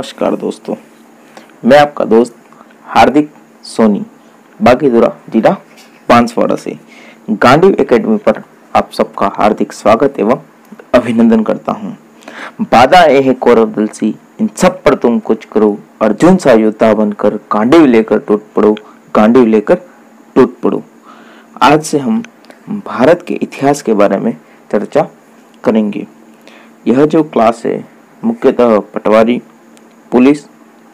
नमस्कार दोस्तों, मैं आपका दोस्त हार्दिक सोनी बागीदुरा जिला बांसवाड़ा से गांडीव एकेडमी पर आप सबका हार्दिक स्वागत एवं अभिनंदन करता हूं। वादा ये है कौरव दल सी, इन सब पर तुम कुछ करो, अर्जुन सा योद्धा बनकर गांडीव लेकर टूट पड़ो, गांडीव लेकर टूट पड़ो। आज से हम भारत के इतिहास के बारे में चर्चा करेंगे। यह जो क्लास है मुख्यतः पटवारी, पुलिस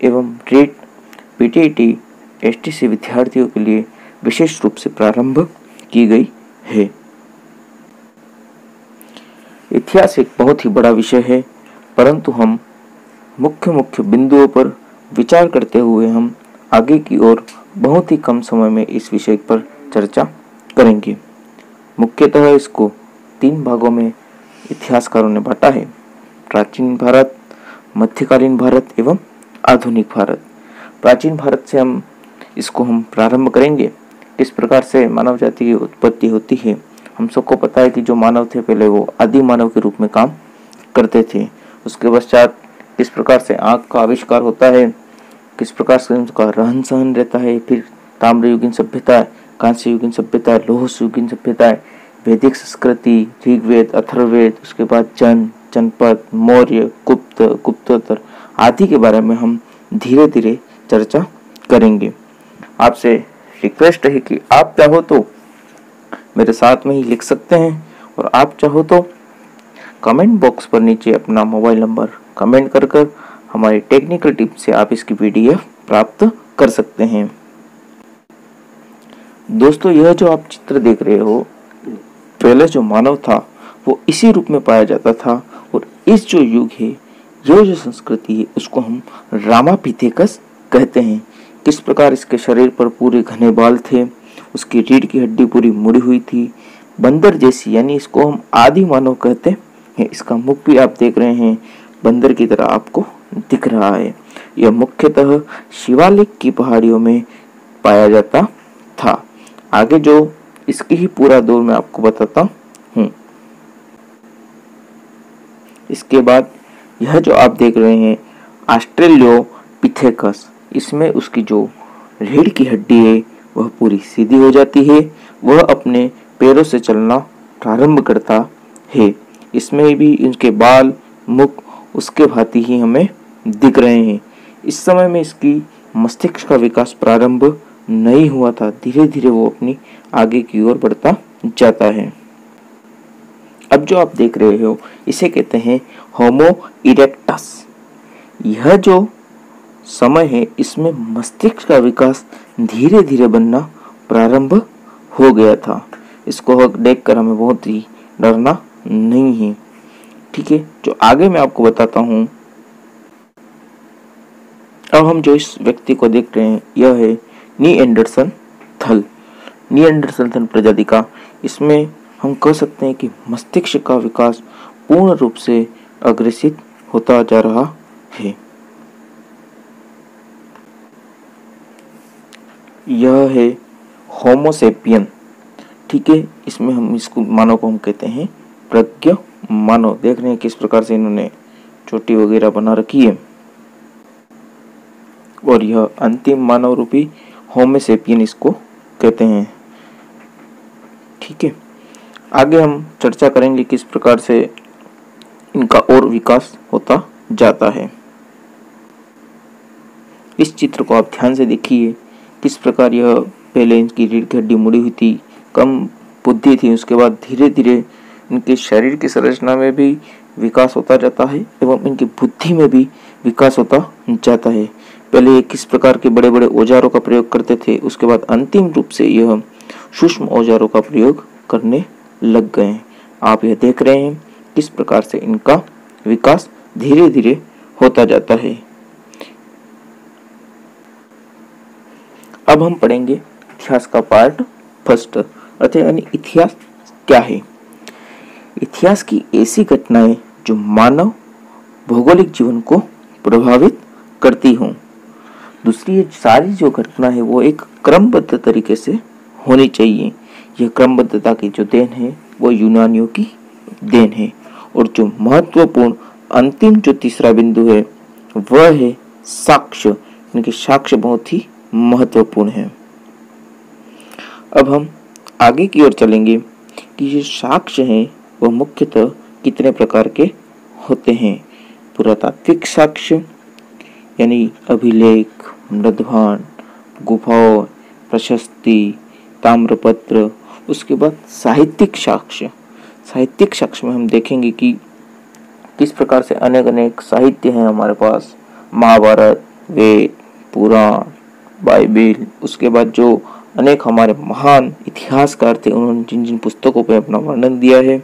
एवं रीट, पीटीटी, एसटीसी विद्यार्थियों के लिए विशेष रूप से प्रारंभ की गई है। इतिहास एक बहुत ही बड़ा विषय है, परंतु हम मुख्य बिंदुओं पर विचार करते हुए हम आगे की ओर बहुत ही कम समय में इस विषय पर चर्चा करेंगे। मुख्यतः इसको 3 भागों में इतिहासकारों ने बांटा है: प्राचीन भारत, मध्यकालीन भारत एवं आधुनिक भारत। प्राचीन भारत से हम प्रारंभ करेंगे। किस प्रकार से मानव जाति की उत्पत्ति होती है। हम सबको पता है कि जो मानव थे पहले वो आदि मानव के रूप में काम करते थे। उसके पश्चात किस प्रकार से आँख का आविष्कार होता है, किस प्रकार से उनका रहन सहन रहता है, फिर ताम्रयुगीन सभ्यता, कांस्य युगीन सभ्यता, लौह युगीन सभ्यता, वैदिक संस्कृति, ऋग्वेद, अथर्ववेद, उसके बाद जनपद, मौर्य, गुप्तोत्तर आदि के बारे में हम धीरे धीरे चर्चा करेंगे। आपसे रिक्वेस्ट है कि आप चाहो तो मेरे साथ में ही लिख सकते हैं, और आप चाहो तो कमेंट बॉक्स पर नीचे अपना मोबाइल नंबर कमेंट कर हमारी टेक्निकल टीम से आप इसकी पीडीएफ प्राप्त कर सकते हैं। दोस्तों, यह जो आप चित्र देख रहे हो, पहले जो मानव था वो इसी रूप में पाया जाता था, और इस जो युग है, ये जो संस्कृति है, उसको हम रामापिथेकस कहते हैं। किस प्रकार इसके शरीर पर पूरे घने बाल थे, उसकी रीढ़ की हड्डी पूरी मुड़ी हुई थी, बंदर जैसी, यानी इसको हम आदि मानव कहते हैं। इसका मुख भी आप देख रहे हैं, बंदर की तरह आपको दिख रहा है। यह मुख्यतः शिवालिक की पहाड़ियों में पाया जाता था। आगे जो इसकी ही पूरा दौर मैं आपको बताता हूँ। इसके बाद यह जो आप देख रहे हैं ऑस्ट्रेलियोपिथेकस, इसमें उसकी जो रीढ़ की हड्डी है वह पूरी सीधी हो जाती है। वह अपने पैरों से चलना प्रारंभ करता है। इसमें भी इनके बाल, मुख उसके भांति ही हमें दिख रहे हैं। इस समय में इसकी मस्तिष्क का विकास प्रारंभ नहीं हुआ था। धीरे धीरे वो अपनी आगे की ओर बढ़ता जाता है। अब जो आप देख रहे हो इसे कहते हैं होमो इरेक्टस। यह जो समय है, इसमें मस्तिष्क का विकास धीरे धीरे बनना प्रारंभ हो गया था। इसको देखकर हमें बहुत ही डरना नहीं है, ठीक है। जो आगे मैं आपको बताता हूँ, अब हम जो इस व्यक्ति को देख रहे हैं यह है निएंडरथल। निएंडरथल प्रजाति का, इसमें हम कह सकते हैं कि मस्तिष्क का विकास पूर्ण रूप से अग्रेसित होता जा रहा है। यह है होमोसेपियन, ठीक है। इसमें हम इसको मानव को हम कहते हैं प्रज्ञ मानव। देख रहे हैं किस प्रकार से इन्होंने चोटी वगैरह बना रखी है, और यह अंतिम मानव रूपी होमोसेपियन इसको कहते हैं, ठीक है। आगे हम चर्चा करेंगे किस प्रकार से इनका और विकास होता जाता है। इस चित्र को आप ध्यान से देखिए, किस प्रकार यह पहले इनकी रीढ़ की हड्डी मुड़ी हुई थी, कम बुद्धि थी, उसके बाद धीरे धीरे इनके शरीर की संरचना में भी विकास होता जाता है एवं इनकी बुद्धि में भी विकास होता जाता है। पहले ये किस प्रकार के बड़े बड़े औजारों का प्रयोग करते थे, उसके बाद अंतिम रूप से यह सूक्ष्म औजारों का प्रयोग करने लग गए। आप यह देख रहे हैं किस प्रकार से इनका विकास धीरे धीरे होता जाता है। अब हम पढ़ेंगे इतिहास का पार्ट फर्स्ट, अर्थात यानी इतिहास क्या है। इतिहास की ऐसी घटनाएं जो मानव भौगोलिक जीवन को प्रभावित करती हों। दूसरी, ये सारी जो घटना है वो एक क्रमबद्ध तरीके से होनी चाहिए। यह क्रमबद्धता की जो देन है वो यूनानियों की देन है। और जो महत्वपूर्ण अंतिम जो तीसरा बिंदु है वह है साक्ष्य, यानी कि साक्ष्य बहुत ही महत्वपूर्ण है। अब हम आगे की ओर चलेंगे कि ये साक्ष्य हैं वह मुख्यतः कितने प्रकार के होते हैं। पुरातात्विक साक्ष्य यानी अभिलेख, मृदभांड, गुफाओं, प्रशस्ति, ताम्रपत्र। उसके बाद साहित्यिक साक्ष्य। साहित्यिक साक्ष्य में हम देखेंगे कि किस प्रकार से अनेक अनेक साहित्य हैं हमारे पास, महाभारत, वेद, पुराण, बाइबिल। उसके बाद जो अनेक हमारे महान इतिहासकार थे उन्होंने जिन जिन पुस्तकों पर अपना वर्णन दिया है।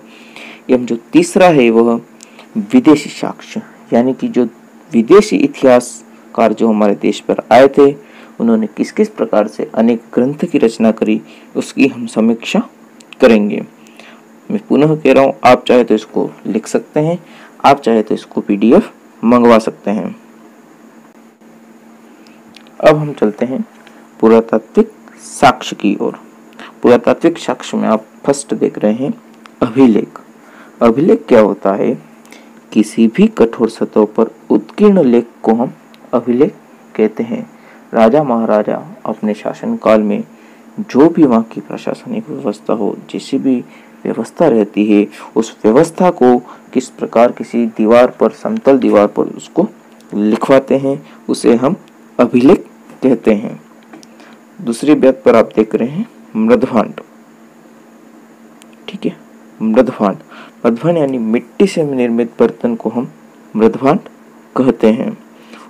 एवं जो तीसरा है वह विदेशी साक्ष्य, यानी कि जो विदेशी इतिहासकार जो हमारे देश पर आए थे उन्होंने किस किस प्रकार से अनेक ग्रंथ की रचना करी, उसकी हम समीक्षा करेंगे। मैं पुनः कह रहा हूँ, आप चाहे तो इसको लिख सकते हैं, आप चाहे तो इसको PDF मंगवा सकते हैं। अब हम चलते हैं पुरातात्विक साक्ष्य की ओर। पुरातात्विक साक्ष्य में आप फर्स्ट देख रहे हैं अभिलेख। अभिलेख क्या होता है? किसी भी कठोर सतह पर उत्कीर्ण लेख को हम अभिलेख कहते हैं। राजा महाराजा अपने शासनकाल में जो भी वहाँ की प्रशासनिक व्यवस्था हो, जैसी भी व्यवस्था रहती है, उस व्यवस्था को किस प्रकार किसी दीवार पर, समतल दीवार पर उसको लिखवाते हैं, उसे हम अभिलेख कहते हैं। दूसरी बात पर आप देख रहे हैं मृदभांड। ठीक है, मृदभांड। मृदभांड यानी मिट्टी से निर्मित बर्तन को हम मृदभांड कहते हैं।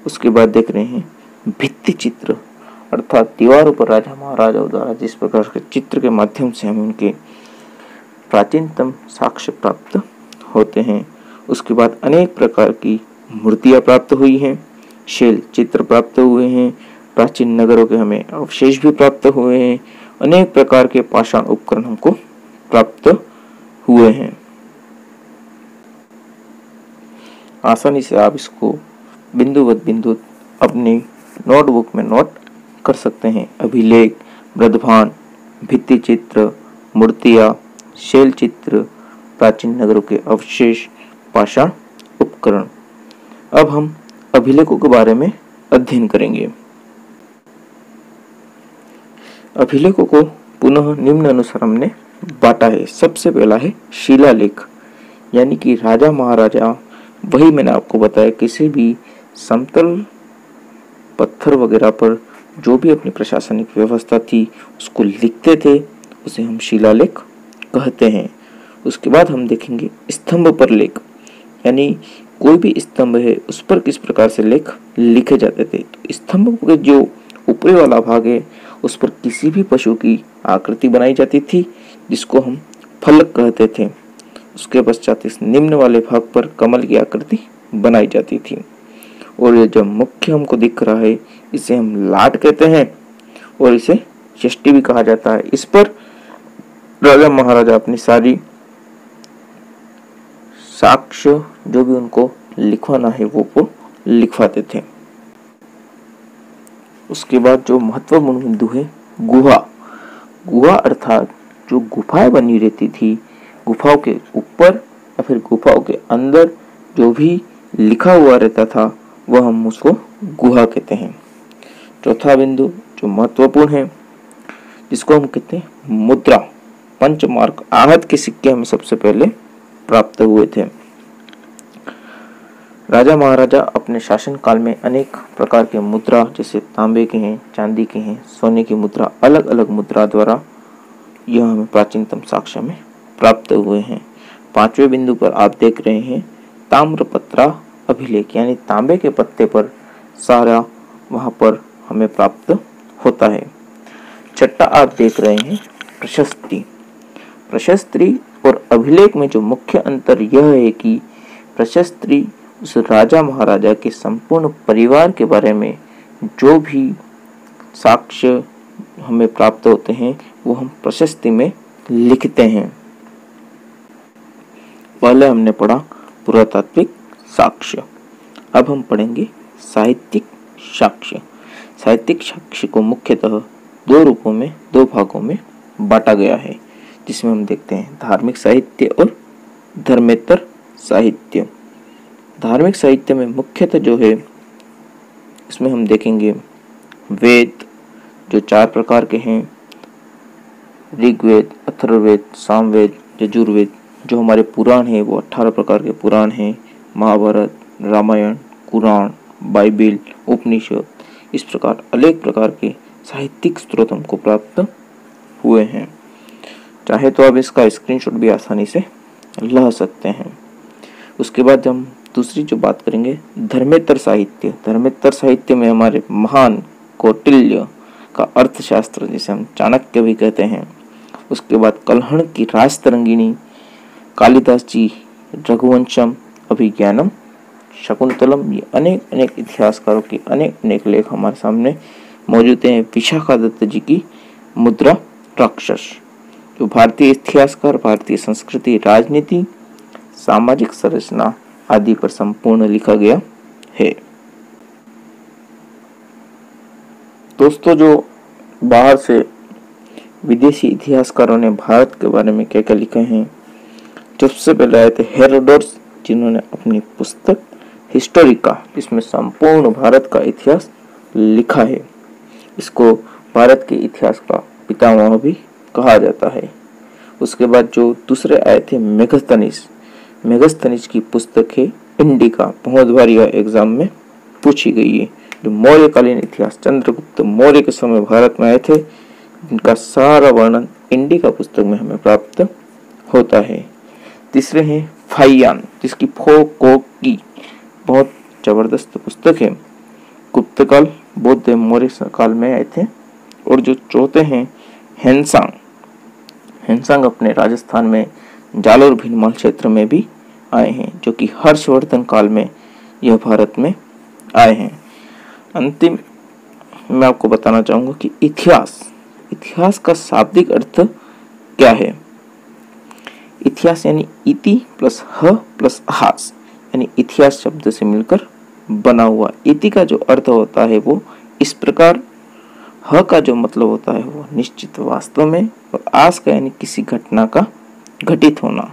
उसके बाद देख रहे हैं भित्ति चित्र, अर्थात दीवारों पर राजा महाराजाओं द्वारा जिस प्रकार के चित्र के माध्यम से हमें उनके प्राचीनतम साक्ष्य प्राप्त होते हैं। उसके बाद अनेक प्रकार की मूर्तियां प्राप्त हुई हैं, शैल चित्र प्राप्त हुए हैं, प्राचीन नगरों के हमें अवशेष भी प्राप्त हुए हैं, अनेक प्रकार के पाषाण उपकरण हमको प्राप्त हुए हैं। आसानी से आप इसको बिंदुवत बिंदु अपनी नोटबुक में नोट कर सकते हैं। अभिलेख, मृदभांड, भित्ति चित्र, मूर्तियां, शैल चित्र, प्राचीन नगरों के अवशेष, पाषाण उपकरण। अब हम अभिलेखों के बारे में अध्ययन करेंगे। अभिलेखों को पुनः निम्न अनुसार हमने बांटा है। सबसे पहला है शिलालेख, यानी कि राजा महाराजा, वही मैंने आपको बताया, किसी भी समतल पत्थर वगैरह पर जो भी अपनी प्रशासनिक व्यवस्था थी उसको लिखते थे, उसे हम शिलालेख कहते हैं। उसके बाद हम देखेंगे स्तंभ पर लेख, यानी कोई भी स्तंभ है उस पर किस प्रकार से लेख लिखे जाते थे। तो स्तंभ के जो ऊपरी वाला भाग है उस पर किसी भी पशु की आकृति बनाई जाती थी, जिसको हम फलक कहते थे। उसके पश्चात इस निम्न वाले भाग पर कमल की आकृति बनाई जाती थी। और ये जो मुख्य हमको दिख रहा है इसे हम लाट कहते हैं और इसे यष्टि भी कहा जाता है। इस पर राजा महाराजा अपनी सारी साक्ष्य जो भी उनको लिखवाना है वो लिखवाते थे। उसके बाद जो महत्वपूर्ण बिंदु है गुहा। गुहा अर्थात जो गुफाएं बनी रहती थी, गुफाओं के ऊपर या फिर गुफाओं के अंदर जो भी लिखा हुआ रहता था वह हम उसको गुहा कहते हैं। चौथा बिंदु जो महत्वपूर्ण है जिसको हम कहते हैं मुद्रा। पंचमार्क आहत के सिक्के हमें सबसे पहले प्राप्त हुए थे। राजा महाराजा अपने शासन काल में अनेक प्रकार के मुद्रा, जैसे तांबे के हैं, चांदी के हैं, सोने की मुद्रा, अलग अलग मुद्रा द्वारा यह हमें प्राचीनतम साक्ष्य में प्राप्त हुए हैं। पांचवें बिंदु पर आप देख रहे हैं ताम्रपत्रा अभिलेख, यानी तांबे के पत्ते पर सारा वहां पर हमें प्राप्त होता है। छठा आप देख रहे हैं प्रशस्ति। प्रशस्ति और अभिलेख में जो मुख्य अंतर यह है कि प्रशस्ति उस राजा महाराजा के संपूर्ण परिवार के बारे में जो भी साक्ष्य हमें प्राप्त होते हैं वो हम प्रशस्ति में लिखते हैं। पहले हमने पढ़ा पुरातात्विक साक्ष्य, अब हम पढ़ेंगे साहित्यिक साक्ष्य। साहित्यिक साक्ष्य को मुख्यतः दो रूपों में, दो भागों में बांटा गया है, जिसमें हम देखते हैं धार्मिक साहित्य और धर्मेतर साहित्य। धार्मिक साहित्य में मुख्यतः जो है इसमें हम देखेंगे वेद जो 4 प्रकार के हैं, ऋग्वेद, अथर्ववेद, सामवेद, यजुर्वेद। जो हमारे पुराण हैं वो 18 प्रकार के पुराण हैं, महाभारत, रामायण, कुरान, बाइबिल, उपनिषद। इस प्रकार अनेक प्रकार के साहित्यिक स्रोत हमको प्राप्त हुए हैं। चाहे तो आप इसका स्क्रीनशॉट भी आसानी से ला सकते हैं। उसके बाद हम दूसरी जो बात करेंगे, धर्मेतर साहित्य। धर्मेतर साहित्य में हमारे महान कौटिल्य का अर्थशास्त्र, जिसे हम चाणक्य भी कहते हैं। उसके बाद कल्हण की राजतरंगिणी, कालिदास जी रघुवंशम, अभिज्ञानम, शकुंतलम। ये अनेक अनेक इतिहासकारों के अनेक अनेक लेख हमारे सामने मौजूद हैं। विशाखा दत्त जी की मुद्रा राक्षस, जो भारतीय इतिहासकार भारतीय संस्कृति, राजनीति, सामाजिक संरचना आदि पर संपूर्ण लिखा गया है। दोस्तों, जो बाहर से विदेशी इतिहासकारों ने भारत के बारे में क्या क्या लिखा है, सबसे पहले आए थे हेरोडोटस, जिन्होंने अपनी पुस्तक हिस्टोरिका, जिसमें संपूर्ण भारत का इतिहास लिखा है। इसको भारत के इतिहास का पितामह भी कहा जाता है। उसके बाद जो दूसरे आए थे मेगस्थनीज। मेगस्थनीज की पुस्तक है इंडिका, बहुत बार यह एग्जाम में पूछी गई है। जो मौर्यकालीन इतिहास, चंद्रगुप्त मौर्य के समय भारत में आए थे, जिनका सारा वर्णन इंडिका पुस्तक में हमें प्राप्त होता है। तीसरे हैं फाहियान, जिसकी फो को की बहुत जबरदस्त पुस्तक है। गुप्तकाल, बौद्ध मौर्य काल में आए थे। और जो चौथे हैं हेनसांग। हेनसांग अपने राजस्थान में जालोर भीनमाल क्षेत्र में भी आए हैं, जो कि हर्षवर्धन काल में यह भारत में आए हैं। अंतिम मैं आपको बताना चाहूंगा कि इतिहास का शाब्दिक अर्थ क्या है। इतिहास यानी इति प्लस ह प्लस हास, यानी इतिहास शब्द से मिलकर बना हुआ। इति का जो अर्थ होता है वो इस प्रकार, ह का जो मतलब होता है वो निश्चित, वास्तव में, और आस का यानी किसी घटना का घटित होना,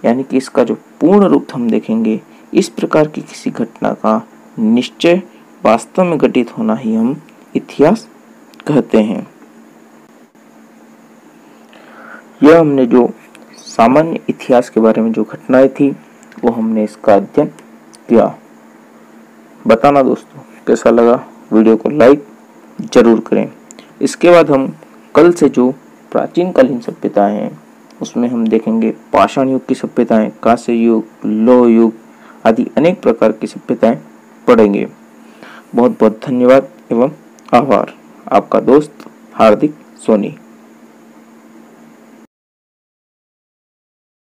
यानी कि इसका जो पूर्ण रूप हम देखेंगे, इस प्रकार की किसी घटना का निश्चय, वास्तव में घटित होना ही हम इतिहास कहते हैं। यह हमने जो सामान्य इतिहास के बारे में जो घटनाएं थी वो हमने इसका अध्ययन किया। बताना दोस्तों कैसा लगा, वीडियो को लाइक जरूर करें। इसके बाद हम कल से जो प्राचीन कालीन सभ्यताएं हैं उसमें हम देखेंगे पाषाण युग की सभ्यताएं, कांस्य युग, लौह युग आदि अनेक प्रकार की सभ्यताएं पढ़ेंगे। बहुत बहुत धन्यवाद एवं आभार। आपका दोस्त हार्दिक सोनी।